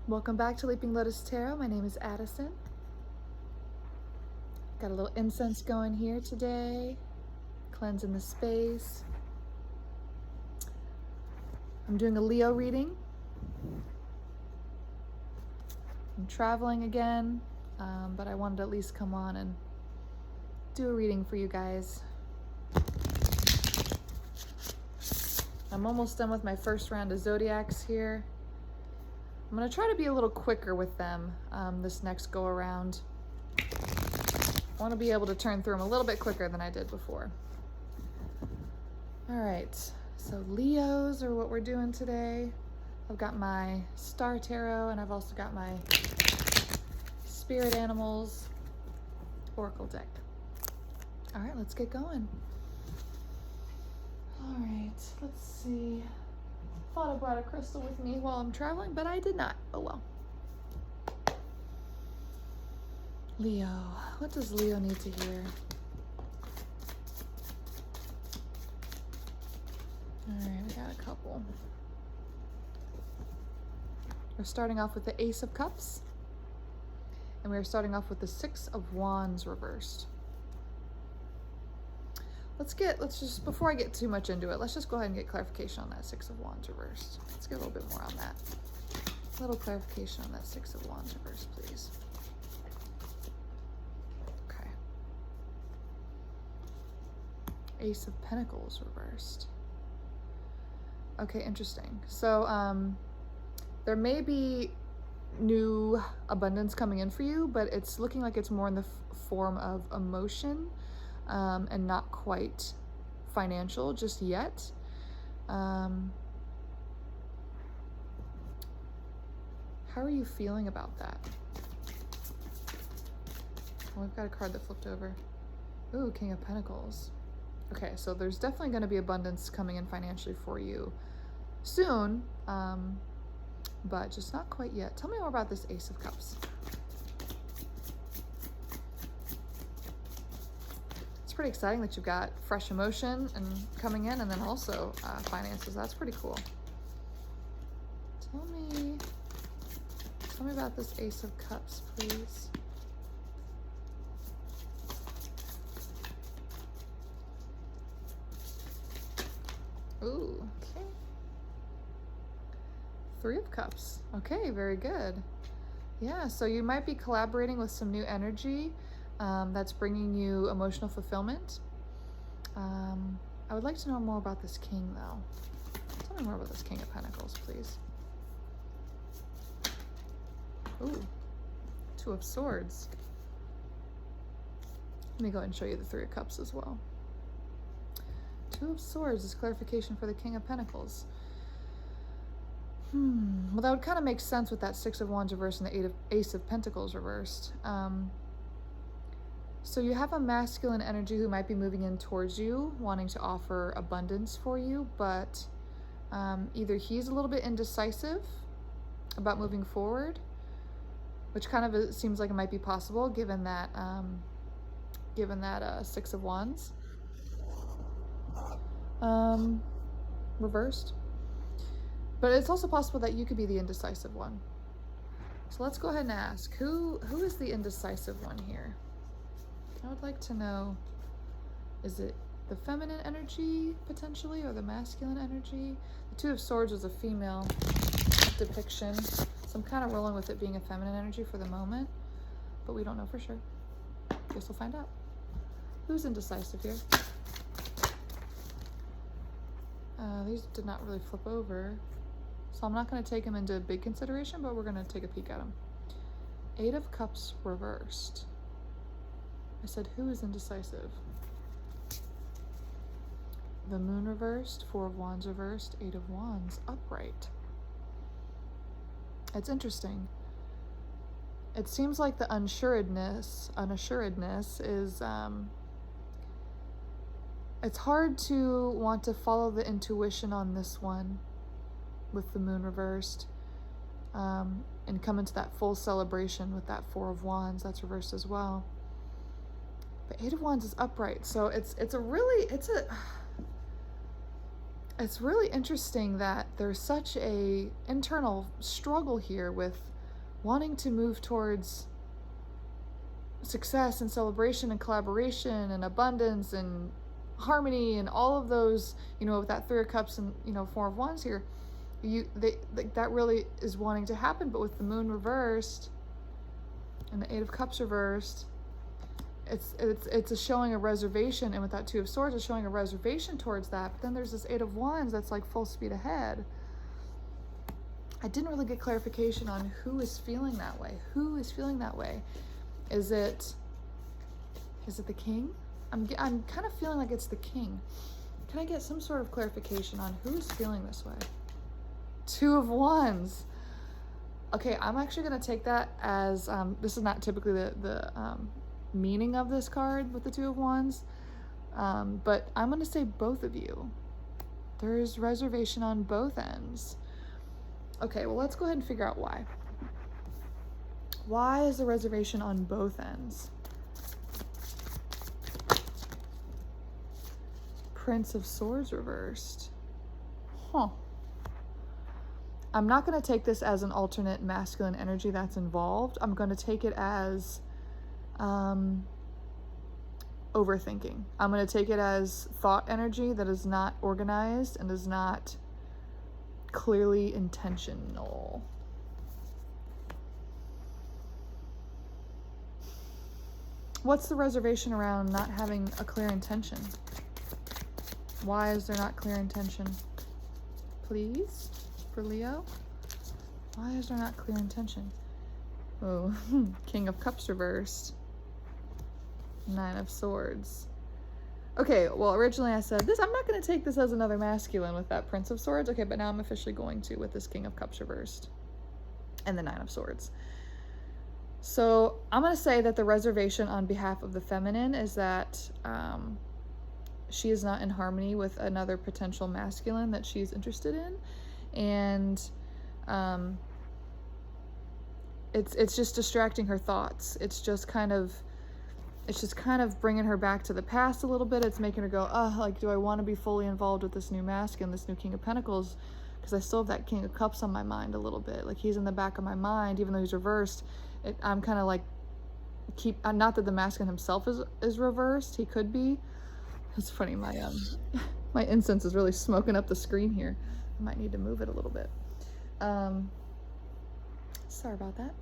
Welcome back to Leaping Lotus Tarot. My name is Addison. Got a little incense going here today, cleansing the space. I'm doing a Leo reading. I'm traveling again, but I wanted to at least come on and do a reading for you guys. I'm almost done with my first round of zodiacs here. I'm going to try to be a little quicker with them this next go around. I want to be able to turn through them a little bit quicker than I did before. All right, so Leos are what we're doing today. I've got my Star Tarot and I've also got my Spirit Animals Oracle deck. All right, let's get going. All right, let's see. Thought I brought a crystal with me while I'm traveling, but I did not. Oh well. Leo, what does Leo need to hear? All right, we got a couple. We're starting off with the Ace of Cups, and we're starting off with the Six of Wands reversed. Let's just, before I get too much into it, let's just go ahead and get clarification on that Six of Wands reversed. Let's get a little bit more on that. A little clarification on that Six of Wands reversed, please. Okay. Ace of Pentacles reversed. Okay, interesting. So, there may be new abundance coming in for you, but it's looking like it's more in the form of emotion. And not quite financial just yet. How are you feeling about that? Oh, we've got a card that flipped over. Ooh, King of Pentacles. Okay, so there's definitely going to be abundance coming in financially for you soon, but just not quite yet. Tell me more about this Ace of Cups. Pretty exciting that you've got fresh emotion and coming in, and then also finances. That's pretty cool. Tell me about this Ace of Cups, please. Ooh, okay. Three of Cups. Okay, very good. Yeah, so you might be collaborating with some new energy. That's bringing you emotional fulfillment. I would like to know more about this King, though. Tell me more about this King of Pentacles, please. Ooh, Two of Swords. Let me go ahead and show you the Three of Cups as well. Two of Swords is clarification for the King of Pentacles. Well, that would kind of make sense with that Six of Wands reversed and the Ace of Pentacles reversed. So you have a masculine energy who might be moving in towards you, wanting to offer abundance for you, but either he's a little bit indecisive about moving forward, which kind of seems like it might be possible given that Six of Wands reversed. But it's also possible that you could be the indecisive one. So let's go ahead and ask, who is the indecisive one here? I would like to know, is it the feminine energy potentially or the masculine energy? The Two of Swords was a female depiction, so I'm kind of rolling with it being a feminine energy for the moment, but we don't know for sure. Guess we'll find out. Who's indecisive here? These did not really flip over, so I'm not going to take them into big consideration, but we're going to take a peek at them. Eight of Cups reversed. I said, who is indecisive? The Moon reversed, Four of Wands reversed, Eight of Wands upright. It's interesting. It seems like the unassuredness is, it's hard to want to follow the intuition on this one with the Moon reversed, and come into that full celebration with that Four of Wands that's reversed as well. But Eight of Wands is upright, so it's really interesting that there's such a internal struggle here with wanting to move towards success and celebration and collaboration and abundance and harmony and all of those, you know, with that Three of Cups and, you know, Four of Wands here, that really is wanting to happen. But with the Moon reversed and the Eight of Cups reversed, it's a showing a reservation, and with that Two of Swords, it's showing a reservation towards that. But then there's this Eight of Wands that's like full speed ahead. I didn't really get clarification on who is feeling that way. Who is feeling that way? Is it the King? I'm kind of feeling like it's the King. Can I get some sort of clarification on who's feeling this way? Two of Wands. Okay, I'm actually going to take that as, this is not typically the meaning of this card with the Two of Wands, but I'm going to say both of you. There's reservation on both ends. Okay, well, let's go ahead and figure out why. Why is the reservation on both ends? Prince of Swords reversed. Huh. I'm not going to take this as an alternate masculine energy that's involved. I'm going to take it as overthinking. I'm going to take it as thought energy that is not organized and is not clearly intentional. What's the reservation around not having a clear intention? Why is there not clear intention? Please, for Leo? Why is there not clear intention? Oh, King of Cups reversed. Nine of Swords. Okay, well, originally I said this, I'm not going to take this as another masculine with that Prince of Swords. Okay, but now I'm officially going to with this King of Cups reversed and the Nine of Swords. So I'm going to say that the reservation on behalf of the feminine is that she is not in harmony with another potential masculine that she's interested in. And it's just distracting her thoughts. It's just kind of bringing her back to the past a little bit. It's making her go, oh, like, do I want to be fully involved with this new masculine, this new King of Pentacles? Because I still have that King of Cups on my mind a little bit. Like, he's in the back of my mind, even though he's reversed. I'm kind of like, not that the masculine himself is reversed. He could be. It's funny, my incense is really smoking up the screen here. I might need to move it a little bit. Sorry about that.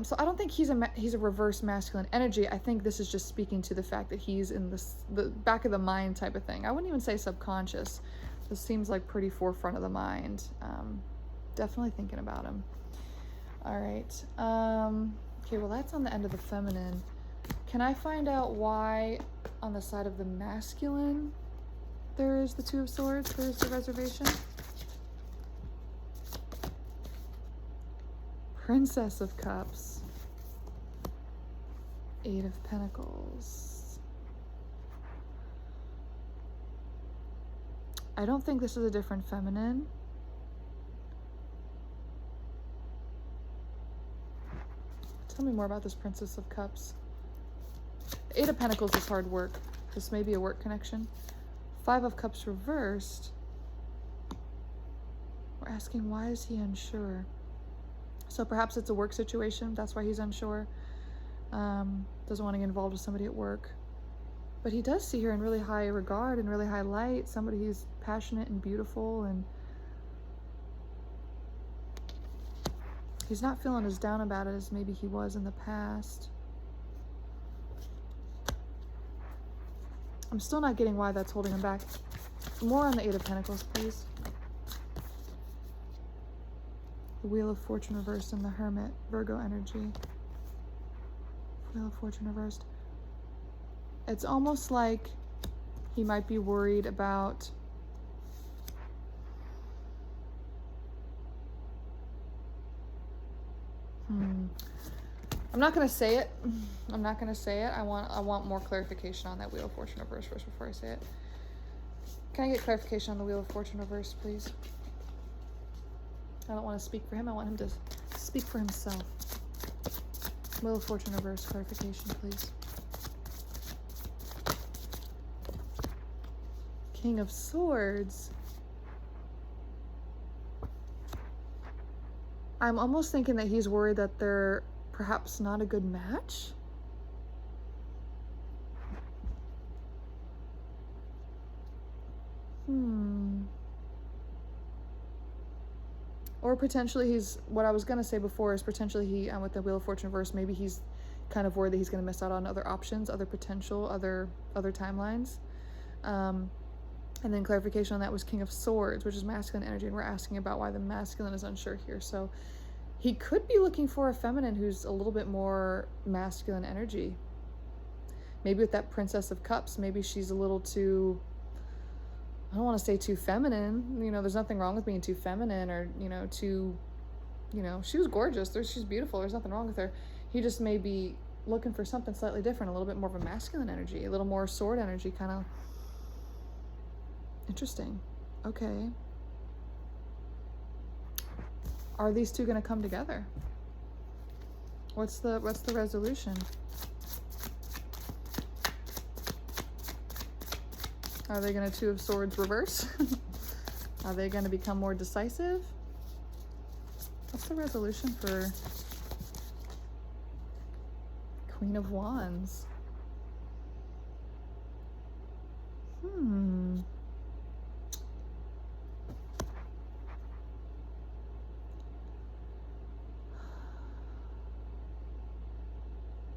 So I don't think he's a reverse masculine energy. I think this is just speaking to the fact that he's in the back of the mind type of thing. I wouldn't even say subconscious. This seems like pretty forefront of the mind. Definitely thinking about him. All right. Okay, well, that's on the end of the feminine. Can I find out why on the side of the masculine there is the Two of Swords? There's the reservation. Princess of Cups. Eight of Pentacles. I don't think this is a different feminine. Tell me more about this Princess of Cups. Eight of Pentacles is hard work. This may be a work connection. Five of Cups reversed. We're asking, why is he unsure? So perhaps it's a work situation. That's why he's unsure. Doesn't want to get involved with somebody at work. But he does see her in really high regard and really high light. Somebody who's passionate and beautiful, and he's not feeling as down about it as maybe he was in the past. I'm still not getting why that's holding him back. More on the Eight of Pentacles, please. The Wheel of Fortune reversed and the Hermit, Virgo energy. Wheel of Fortune reversed. It's almost like he might be worried about I'm not going to say it. I'm not going to say it. I want more clarification on that Wheel of Fortune reverse first before I say it. Can I get clarification on the Wheel of Fortune reverse, please? I don't want to speak for him. I want him to speak for himself. Wheel of Fortune reverse, clarification, please. King. King of Swords. I'm almost thinking that he's worried that they're perhaps not a good match. Or potentially he's, what I was going to say before is potentially he, with the Wheel of Fortune reverse, maybe he's kind of worried that he's going to miss out on other options, other potential, other timelines. And then clarification on that was King of Swords, which is masculine energy, and we're asking about why the masculine is unsure here. So he could be looking for a feminine who's a little bit more masculine energy. Maybe with that Princess of Cups, maybe she's a little too, I don't want to say too feminine. You know, there's nothing wrong with being too feminine or, you know, too, you know, she was gorgeous. She's beautiful. There's nothing wrong with her. He just may be looking for something slightly different, a little bit more of a masculine energy, a little more sword energy, kind of. Interesting. Okay. Are these two going to come together? What's the resolution? Are they going to Two of Swords reverse? Are they going to become more decisive? What's the resolution for Queen of Wands?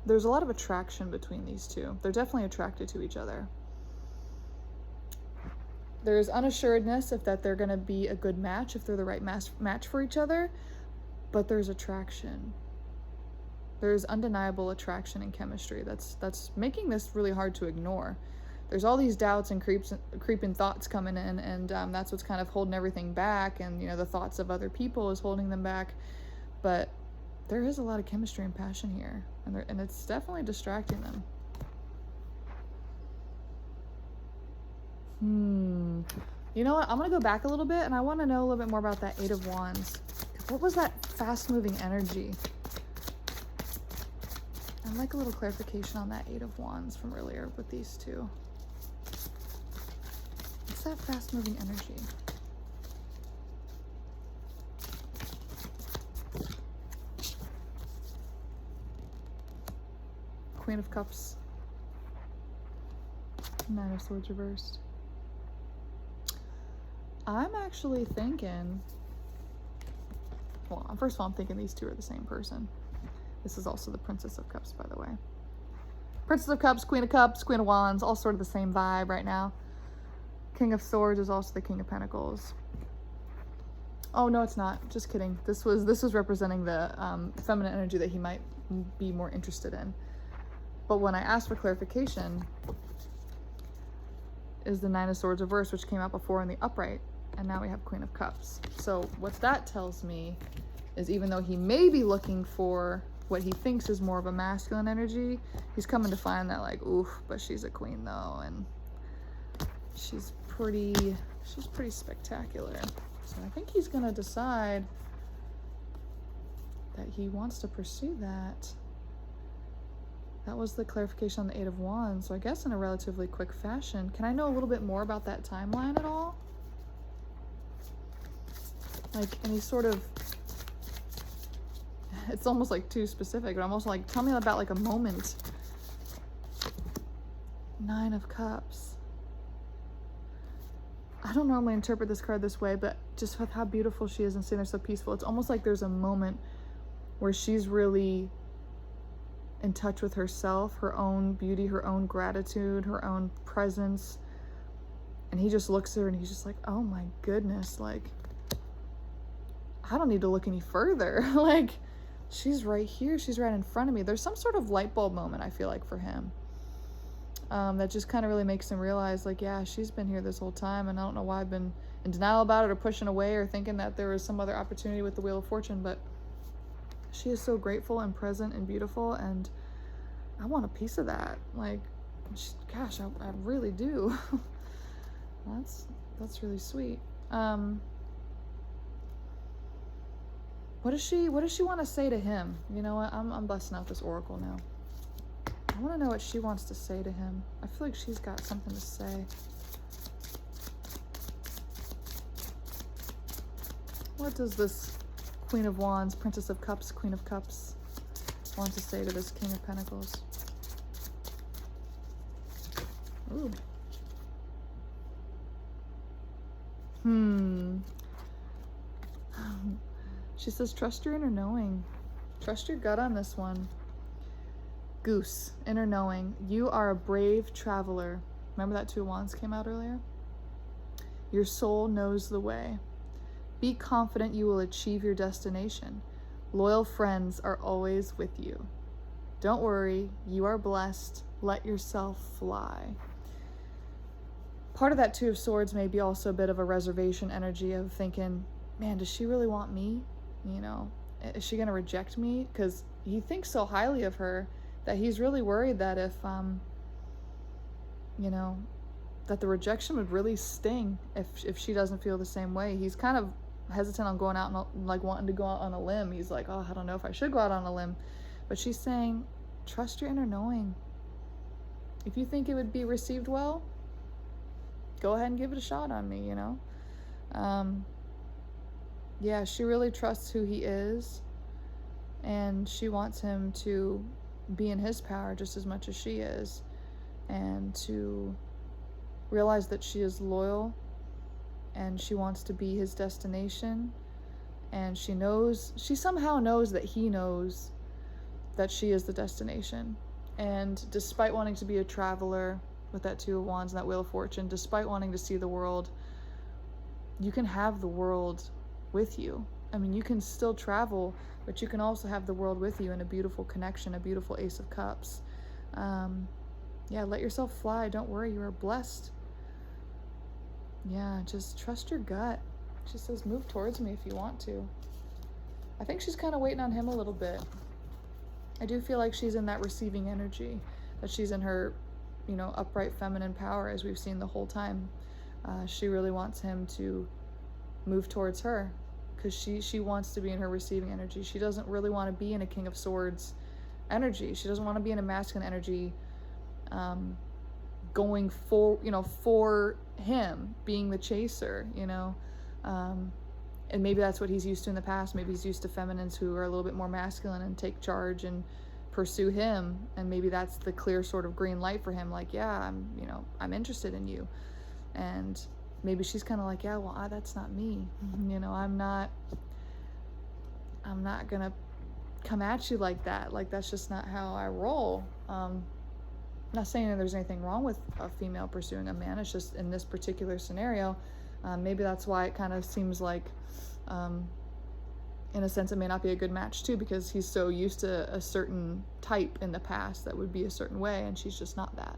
There's a lot of attraction between these two. They're definitely attracted to each other. There's unassuredness if that they're going to be a good match, if they're the right match for each other, but there's attraction. There's undeniable attraction and chemistry. That's making this really hard to ignore. There's all these doubts and creeping thoughts coming in, and that's what's kind of holding everything back, and, you know, the thoughts of other people is holding them back, but there is a lot of chemistry and passion here, and it's definitely distracting them. You know what? I'm going to go back a little bit, and I want to know a little bit more about that Eight of Wands. What was that fast-moving energy? I'd like a little clarification on that Eight of Wands from earlier with these two. What's that fast-moving energy? Queen of Cups. Nine of Swords reversed. I'm actually thinking, well, first of all, I'm thinking these two are the same person. This is also the Princess of Cups, by the way. Princess of Cups, Queen of Wands, all sort of the same vibe right now. King of Swords is also the King of Pentacles. Oh, no, it's not. Just kidding. This was representing the feminine energy that he might be more interested in. But when I asked for clarification, is the Nine of Swords reversed, which came out before in the upright, and now we have Queen of Cups. So what that tells me is, even though he may be looking for what he thinks is more of a masculine energy, he's coming to find that, like, oof, but she's a queen though, and she's pretty spectacular. So I think he's gonna decide that he wants to pursue that. That was the clarification on the Eight of Wands, so I guess in a relatively quick fashion. Can I know a little bit more about that timeline at all? Like any sort of, it's almost like too specific, but I'm also like, tell me about like a moment. Nine of Cups. I don't normally interpret this card this way, but just with how beautiful she is and seeing her so peaceful, it's almost like there's a moment where she's really in touch with herself, her own beauty, her own gratitude, her own presence. And he just looks at her and he's just like, oh my goodness, like, I don't need to look any further. Like, she's right here, she's right in front of me. There's some sort of light bulb moment, I feel like, for him. That just kind of really makes him realize, like, yeah, she's been here this whole time, and I don't know why I've been in denial about it or pushing away or thinking that there was some other opportunity with the Wheel of Fortune, but she is so grateful and present and beautiful, and I want a piece of that. Like, gosh, I really do. That's really sweet. What does she want to say to him? You know what? I'm busting out this oracle now. I want to know what she wants to say to him. I feel like she's got something to say. What does this Queen of Wands, Princess of Cups, Queen of Cups want to say to this King of Pentacles? Ooh. She says, trust your inner knowing. Trust your gut on this one. Goose, inner knowing. You are a brave traveler. Remember that Two of Wands came out earlier? Your soul knows the way. Be confident you will achieve your destination. Loyal friends are always with you. Don't worry, you are blessed. Let yourself fly. Part of that Two of Swords may be also a bit of a reservation energy of thinking, man, does she really want me? You know, is she going to reject me? Because he thinks so highly of her that he's really worried that if, you know, that the rejection would really sting if she doesn't feel the same way. He's kind of hesitant on going out and like wanting to go out on a limb. He's like, oh, I don't know if I should go out on a limb. But she's saying, trust your inner knowing. If you think it would be received well, go ahead and give it a shot on me, you know? Yeah, she really trusts who he is, and she wants him to be in his power just as much as she is, and to realize that she is loyal, and she wants to be his destination, and she somehow knows that he knows that she is the destination. And despite wanting to be a traveler with that Two of Wands and that Wheel of Fortune, despite wanting to see the world, you can have the world with you. I mean, you can still travel, but you can also have the world with you in a beautiful connection, a beautiful Ace of Cups. Yeah, let yourself fly. Don't worry, you are blessed. Yeah, just trust your gut. She says, move towards me if you want to. I think she's kind of waiting on him a little bit. I do feel like she's in that receiving energy, that she's in her, you know, upright feminine power, as we've seen the whole time. She really wants him to move towards her, because she wants to be in her receiving energy. She doesn't really want to be in a King of Swords energy. She doesn't want to be in a masculine energy, going for him, being the chaser, you know. And maybe that's what he's used to in the past. Maybe he's used to feminines who are a little bit more masculine and take charge and pursue him. And maybe that's the clear sort of green light for him. Like, yeah, I'm interested in you. And maybe she's kind of like, yeah, well, that's not me. You know, I'm not gonna come at you like that. Like, that's just not how I roll. I'm not saying that there's anything wrong with a female pursuing a man. It's just in this particular scenario, maybe that's why it kind of seems like, in a sense, it may not be a good match too, because he's so used to a certain type in the past that would be a certain way, and she's just not that.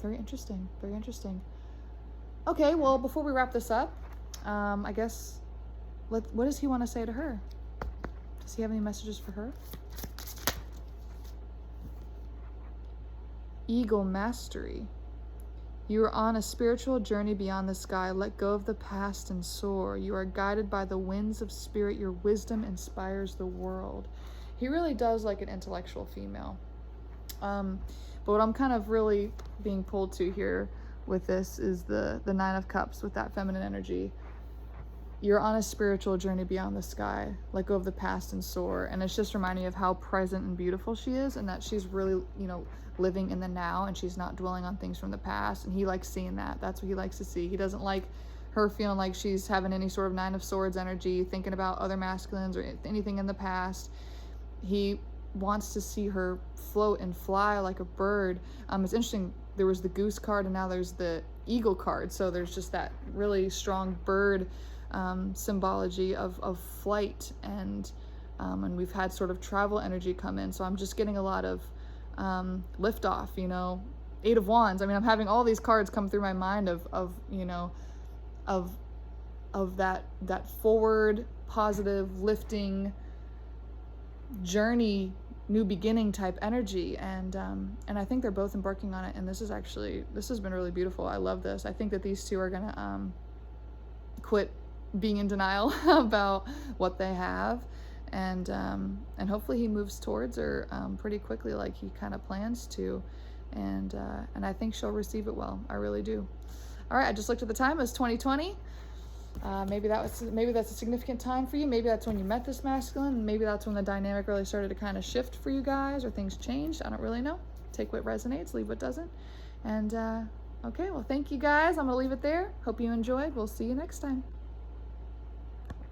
Very interesting, very interesting. Okay, well, before we wrap this up, I guess, what does he want to say to her? Does he have any messages for her? Eagle mastery. You are on a spiritual journey beyond the sky. Let go of the past and soar. You are guided by the winds of spirit. Your wisdom inspires the world. He really does like an intellectual female. But what I'm kind of really being pulled to here with this is the Nine of Cups with that feminine energy. You're on a spiritual journey beyond the sky. Let go of the past and soar. And it's just reminding me of how present and beautiful she is, and that she's really, living in the now, and she's not dwelling on things from the past. And he likes seeing that. That's what he likes to see. He doesn't like her feeling like she's having any sort of Nine of Swords energy, thinking about other masculines or anything in the past. He wants to see her float and fly like a bird. It's interesting, there was the goose card and now there's the eagle card, so there's just that really strong bird symbology of flight, and we've had sort of travel energy come in, so I'm just getting a lot of liftoff, Eight of Wands. I mean, I'm having all these cards come through my mind of that forward, positive, lifting journey, new beginning type energy, and I think they're both embarking on it, and this has been really beautiful. I love this. I think that these two are gonna quit being in denial about what they have, and hopefully he moves towards her pretty quickly, like he kind of plans to, and I think she'll receive it well. I really do. All right, I just looked at the time. It's 2020. Maybe that's a significant time for you. Maybe that's when you met this masculine. Maybe that's when the dynamic really started to kind of shift for you guys, or things changed. I don't really know. Take what resonates, leave what doesn't. And okay, well, thank you guys. I'm gonna leave it there. Hope you enjoyed. We'll see you next time.